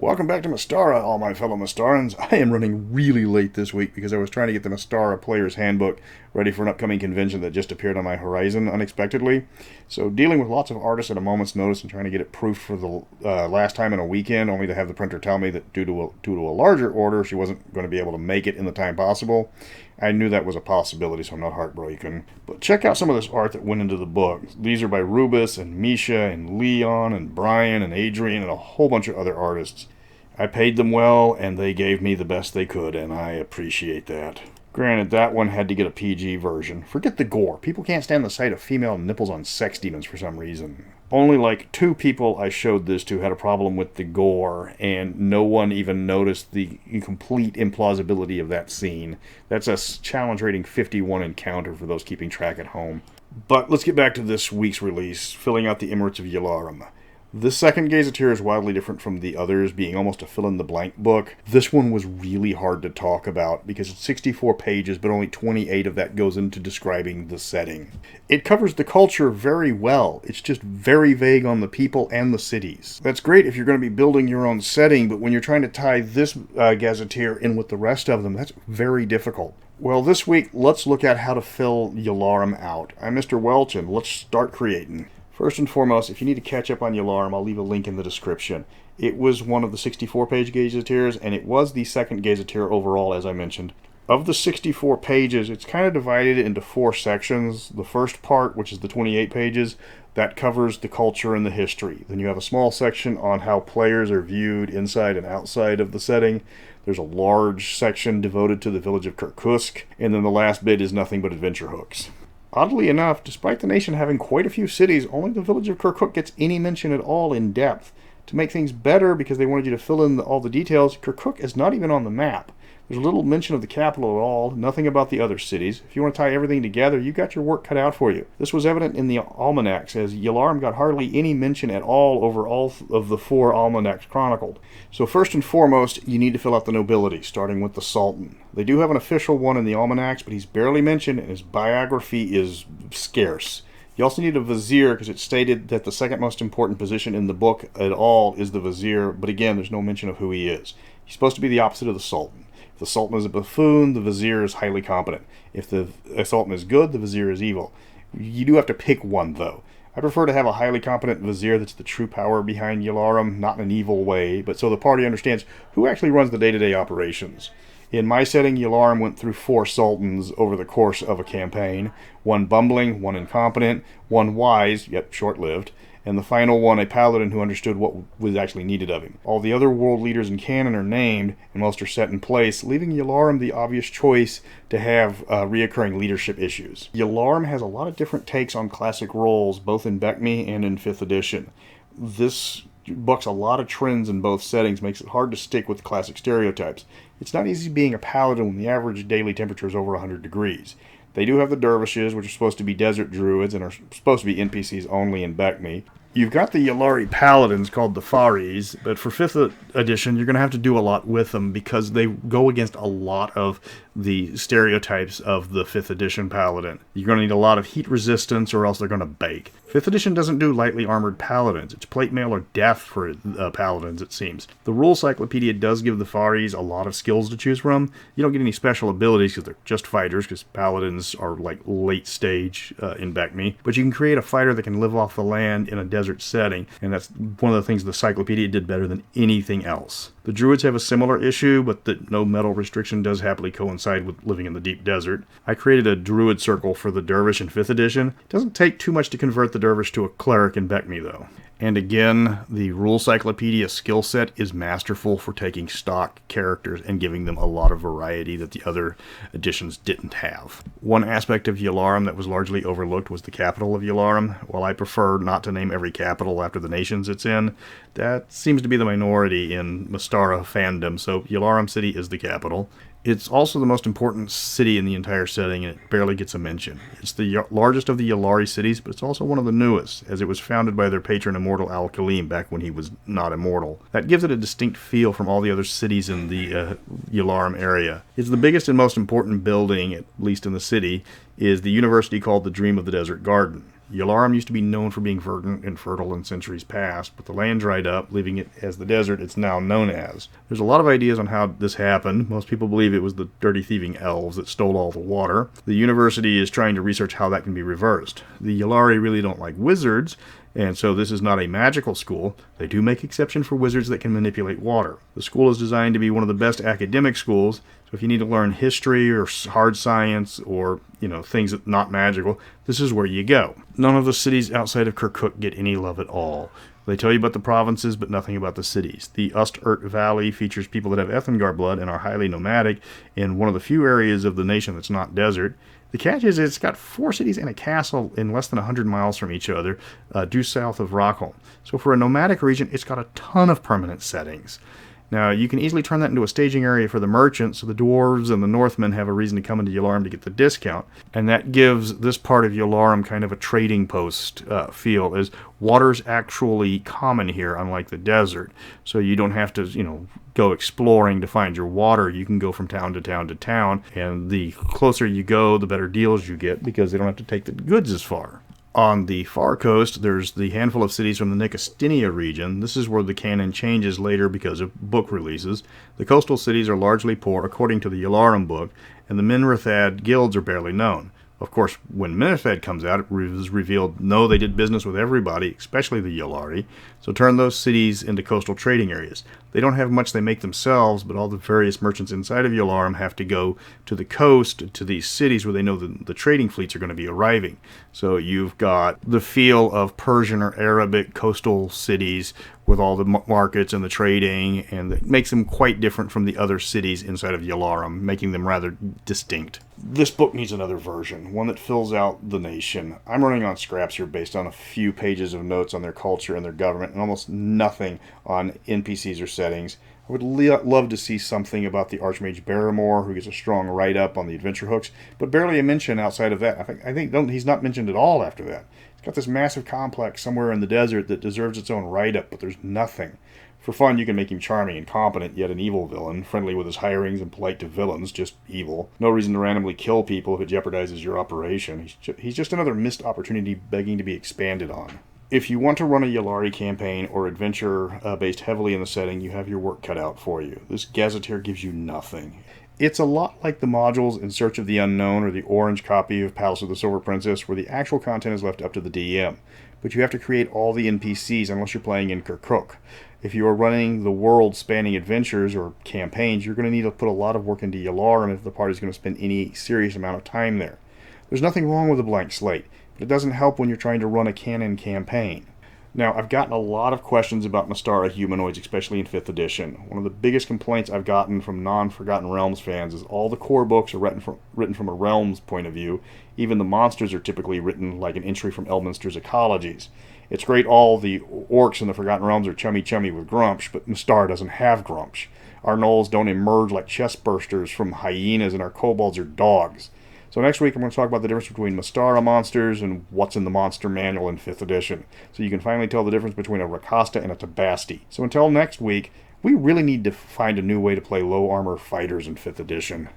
Welcome back to Mystara, all my fellow Mystarans. I am running really late this week because I was trying to get the Mystara Player's Handbook ready for an upcoming convention that just appeared on my horizon unexpectedly. So dealing with lots of artists at a moment's notice and trying to get it proofed for the last time in a weekend, only to have the printer tell me that due to a larger order, she wasn't going to be able to make it in the time possible. I knew that was a possibility, so I'm not heartbroken. But check out some of this art that went into the book. These are by Rubus and Misha and Leon and Brian and Adrian and a whole bunch of other artists. I paid them well, and they gave me the best they could, and I appreciate that. Granted, that one had to get a PG version. Forget the gore. People can't stand the sight of female nipples on sex demons for some reason. Only like 2 people I showed this to had a problem with the gore, and no one even noticed the complete implausibility of that scene. That's a challenge rating 51 encounter for those keeping track at home. But let's get back to this week's release, filling out the Emirates of Ylaruam. This second Gazetteer is wildly different from the others, being almost a fill-in-the-blank book. This one was really hard to talk about because it's 64 pages, but only 28 of that goes into describing the setting. It covers the culture very well. It's just very vague on the people and the cities. That's great if you're going to be building your own setting, but when you're trying to tie this Gazetteer in with the rest of them, that's very difficult. Well, this week, let's look at how to fill Ylaruam out. I'm Mr. Welch, and let's start creating. First and foremost, if you need to catch up on Ylaruam, I'll leave a link in the description. It was one of the 64-page Gazetteers, and it was the second Gazetteer overall, as I mentioned. Of the 64 pages, it's kind of divided into 4 sections. The first part, which is the 28 pages, that covers the culture and the history. Then you have a small section on how players are viewed inside and outside of the setting. There's a large section devoted to the village of Kirkuk, and then the last bit is nothing but adventure hooks. Oddly enough, despite the nation having quite a few cities, only the village of Kirkuk gets any mention at all in depth. To make things better, because they wanted you to fill in all the details, Kirkuk is not even on the map. There's little mention of the capital at all, nothing about the other cities. If you want to tie everything together, you got your work cut out for you. This was evident in the almanacs, as Ylaruam got hardly any mention at all over all of the 4 almanacs chronicled. So first and foremost, you need to fill out the nobility, starting with the Sultan. They do have an official one in the almanacs, but he's barely mentioned, and his biography is scarce. You also need a vizier, because it's stated that the second most important position in the book at all is the vizier, but again, there's no mention of who he is. He's supposed to be the opposite of the Sultan. If the Sultan is a buffoon, the vizier is highly competent. If the Sultan is good, the vizier is evil. You do have to pick one, though. I prefer to have a highly competent vizier that's the true power behind Ylaruam, not in an evil way, but so the party understands who actually runs the day-to-day operations. In my setting, Ylaruam went through 4 sultans over the course of a campaign. 1 bumbling, 1 incompetent, 1 wise, yet short-lived, and the final one a paladin who understood what was actually needed of him. All the other world leaders in canon are named, and most are set in place, leaving Ylaruam the obvious choice to have reoccurring leadership issues. Ylaruam has a lot of different takes on classic roles, both in BECMI and in 5th edition. This bucks a lot of trends in both settings, makes it hard to stick with classic stereotypes. It's not easy being a paladin when the average daily temperature is over 100 degrees. They do have the dervishes, which are supposed to be desert druids and are supposed to be NPCs only in BECMI. You've got the Yalari paladins called the Faris, but for 5th edition, you're going to have to do a lot with them because they go against a lot of the stereotypes of the 5th edition paladin. You're going to need a lot of heat resistance or else they're going to bake. 5th edition doesn't do lightly armored paladins. It's plate mail or death for paladins, it seems. The rule cyclopedia does give the Faris a lot of skills to choose from. You don't get any special abilities because they're just fighters, because paladins are like late stage in BECMI. But you can create a fighter that can live off the land in a desert setting, and that's one of the things the cyclopedia did better than anything else. The druids have a similar issue, but the no metal restriction does happily coincide with living in the deep desert. I created a druid circle for the dervish in 5th edition. It doesn't take too much to convert the dervish to a cleric in BECMI, though. And again, the rule cyclopedia skill set is masterful for taking stock characters and giving them a lot of variety that the other editions didn't have. One aspect of Ylaruam that was largely overlooked was the capital of Ylaruam. While I prefer not to name every capital after the nations it's in, that seems to be the minority in Mystara fandom, so Ylaruam City is the capital. It's also the most important city in the entire setting, and it barely gets a mention. It's the largest of the Yalari cities, but it's also one of the newest, as it was founded by their patron Immortal Al-Khalim back when he was not immortal. That gives it a distinct feel from all the other cities in the Ylaruam area. It's the biggest and most important building, at least in the city, is the university called the Dream of the Desert Garden. Ylaruam used to be known for being verdant and fertile in centuries past, but the land dried up, leaving it as the desert it's now known as. There's a lot of ideas on how this happened. Most people believe it was the dirty thieving elves that stole all the water. The university is trying to research how that can be reversed. The Ylaruam really don't like wizards, and so this is not a magical school. They do make exception for wizards that can manipulate water. The school is designed to be one of the best academic schools, so if you need to learn history or hard science or, things that not magical, this is where you go. None of the cities outside of Kirkuk get any love at all. They tell you about the provinces, but nothing about the cities. The Ust-Urt Valley features people that have Ethengar blood and are highly nomadic in one of the few areas of the nation that's not desert. The catch is it's got 4 cities and a castle in less than 100 miles from each other, due south of Rockholm. So for a nomadic region, it's got a ton of permanent settings. Now, you can easily turn that into a staging area for the merchants, so the dwarves and the Northmen have a reason to come into Ylaruam to get the discount. And that gives this part of Ylaruam kind of a trading post feel, as water's actually common here, unlike the desert. So you don't have to, go exploring to find your water. You can go from town to town to town, and the closer you go, the better deals you get, because they don't have to take the goods as far. On the far coast, there's the handful of cities from the Nicostinia region. This is where the canon changes later because of book releases. The coastal cities are largely poor, according to the Ylaruam book, and the Minrathad guilds are barely known. Of course, when Minrathad comes out, it was revealed, no, they did business with everybody, especially the Ylaruam, so turn those cities into coastal trading areas. They don't have much they make themselves, but all the various merchants inside of Ylaruam have to go to the coast, to these cities where they know the trading fleets are going to be arriving. So you've got the feel of Persian or Arabic coastal cities with all the markets and the trading, and it makes them quite different from the other cities inside of Ylaruam, making them rather distinct. This book needs another version, one that fills out the nation. I'm running on scraps here based on a few pages of notes on their culture and their government, and almost nothing on NPCs or settings. I would love to see something about the Archmage Barrymore, who gets a strong write-up on the adventure hooks, but barely a mention outside of that. I think he's not mentioned at all after that. It's got this massive complex somewhere in the desert that deserves its own write-up, but there's nothing. For fun, you can make him charming and competent, yet an evil villain, friendly with his hirings and polite to villains, just evil. No reason to randomly kill people if it jeopardizes your operation. He's just another missed opportunity begging to be expanded on. If you want to run a Ylaruam campaign or adventure based heavily in the setting, you have your work cut out for you. This Gazetteer gives you nothing. It's a lot like the modules in Search of the Unknown or the orange copy of Palace of the Silver Princess, where the actual content is left up to the DM. But you have to create all the NPCs unless you're playing in Kirkuk. If you are running the world-spanning adventures or campaigns, you're going to need to put a lot of work into Ylaruam if the party's going to spend any serious amount of time there. There's nothing wrong with a blank slate, but it doesn't help when you're trying to run a canon campaign. Now, I've gotten a lot of questions about Mystara humanoids, especially in 5th edition. One of the biggest complaints I've gotten from non-Forgotten Realms fans is all the core books are written from a Realms point of view. Even the monsters are typically written like an entry from Elminster's Ecologies. It's great all the orcs in the Forgotten Realms are chummy-chummy with Grumpsh, but Mystara doesn't have Grumpsh. Our gnolls don't emerge like chest bursters from hyenas, and our kobolds are dogs. So next week I'm going to talk about the difference between Mystara monsters and what's in the monster manual in 5th edition, so you can finally tell the difference between a Rakasta and a Tabasti. So until next week, we really need to find a new way to play low armor fighters in 5th edition.